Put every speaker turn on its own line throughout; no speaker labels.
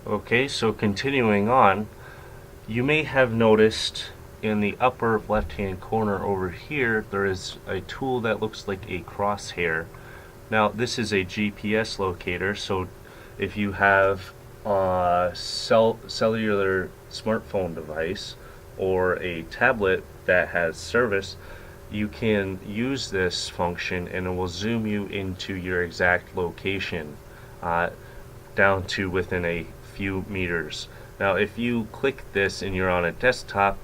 Okay, so continuing on, you may have noticed in the upper left hand corner over here there is a tool that looks like a crosshair. Now this is a GPS locator, so if you have a cellular smartphone device or a tablet that has service, you can use this function and it will zoom you into your exact location, down to within a few meters. Now if you click this and you're on a desktop,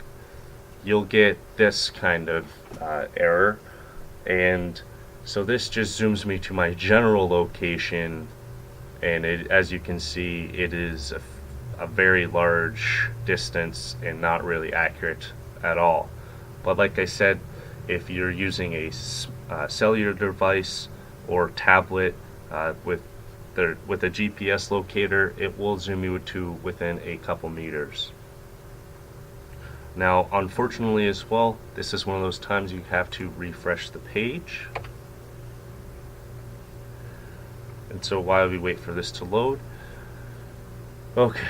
you'll get this kind of error, and so this just zooms me to my general location, and as you can see, it is a very large distance and not really accurate at all. But like I said, if you're using a cellular device or tablet with a GPS locator, it will zoom you to within a couple meters. Now, unfortunately as well, this is one of those times you have to refresh the page. And so while we wait for this to load, okay,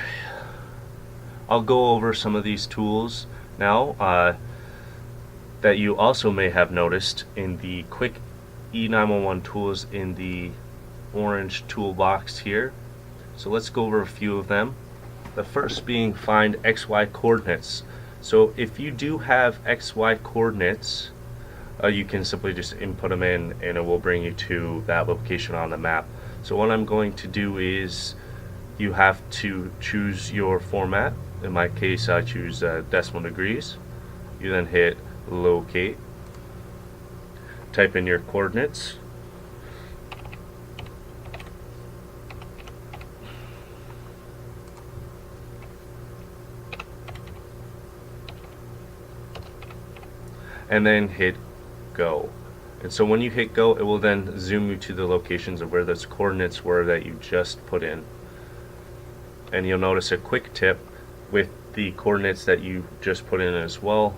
I'll go over some of these tools now that you also may have noticed in the quick E9-1-1 tools in the orange toolbox here. So let's go over a few of them. The first being find XY coordinates. So if you do have XY coordinates, you can simply just input them in and it will bring you to that location on the map. So what I'm going to do is you have to choose your format. In my case, I choose decimal degrees. You then hit locate, type in your coordinates, and then hit go. And so when you hit go, it will then zoom you to the locations of where those coordinates were that you just put in. And you'll notice a quick tip with the coordinates that you just put in as well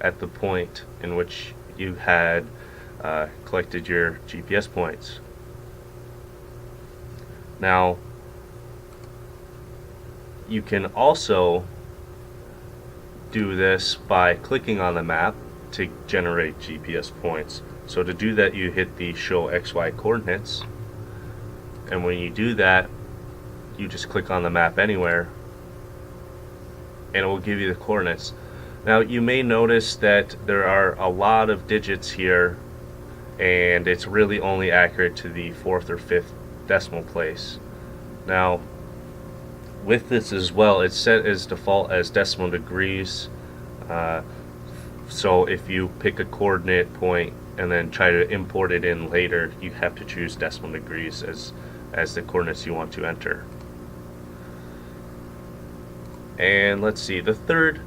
at the point in which you had collected your GPS points. Now you can also do this by clicking on the map to generate GPS points. So to do that, you hit the show XY coordinates, and when you do that, you just click on the map anywhere and it will give you the coordinates. Now you may notice that there are a lot of digits here and it's really only accurate to the 4th or 5th decimal place. Now with this as well, it's set as default as decimal degrees. So if you pick a coordinate point and then try to import it in later, you have to choose decimal degrees as the coordinates you want to enter. And let's see, the third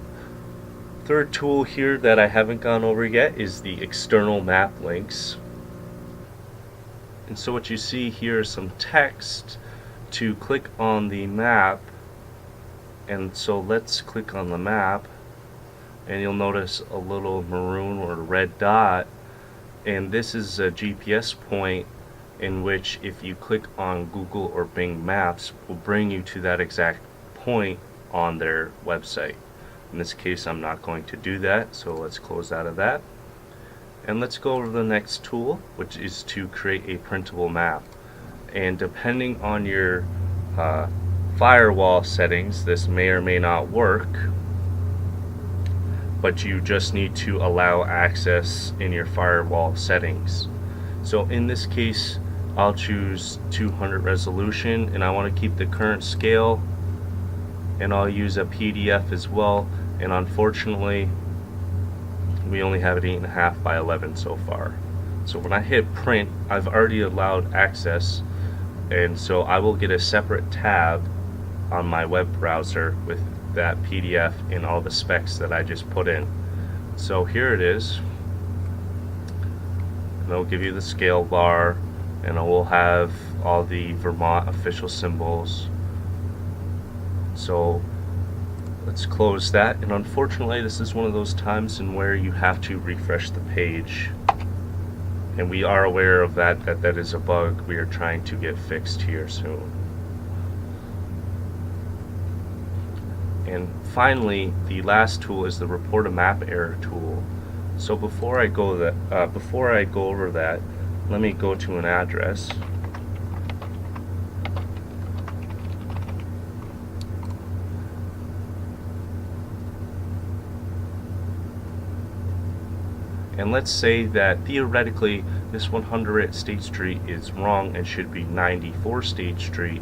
tool here that I haven't gone over yet is the external map links. And so what you see here is some text to click on the map. And so let's click on the map, and you'll notice a little maroon or red dot, and this is a GPS point in which if you click on Google or Bing Maps, will bring you to that exact point on their website. In this case, I'm not going to do that, so let's close out of that. And let's go over to the next tool, which is to create a printable map. And depending on your firewall settings, this may or may not work, but you just need to allow access in your firewall settings. So in this case, I'll choose 200 resolution, and I want to keep the current scale, and I'll use a PDF as well. And unfortunately, we only have it 8.5 by 11 so far. So when I hit print, I've already allowed access, and so I will get a separate tab on my web browser with that PDF and all the specs that I just put in. So here it is, and it'll give you the scale bar, and it will have all the Vermont official symbols. So let's close that, and unfortunately this is one of those times in where you have to refresh the page, and we are aware of that is a bug we are trying to get fixed here soon. And finally, the last tool is the report a map error tool. So before I go over that, let me go to an address. And let's say that theoretically this 100 State Street is wrong and should be 94 State Street,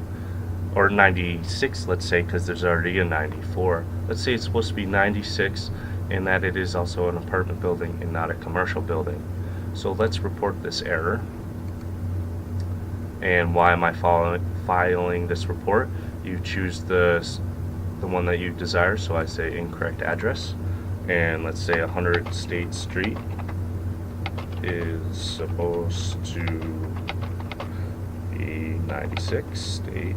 or 96, let's say, because there's already a 94. Let's say it's supposed to be 96 and that it is also an apartment building and not a commercial building. So let's report this error. And why am I filing this report? You choose the one that you desire, so I say incorrect address, and let's say 100 State Street is supposed to be 96 State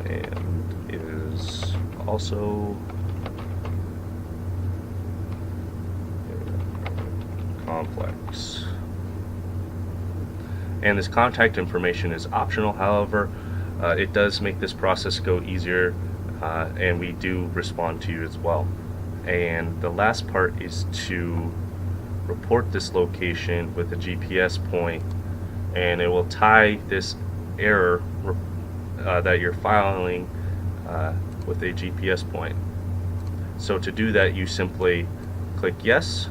and is also complex. And this contact information is optional, however, it does make this process go easier, and we do respond to you as well. And the last part is to report this location with a GPS point, and it will tie this error that you're filing with a GPS point. So to do that, you simply click yes,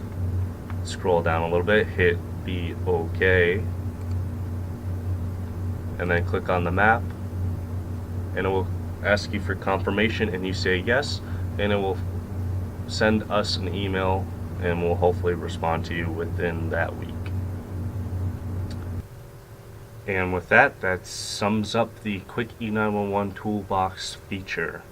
scroll down a little bit, hit the OK, and then click on the map, and it will ask you for confirmation, and you say yes, and it will send us an email, and we'll hopefully respond to you within that week. And with that, that sums up the quick E9-1-1 toolbox feature.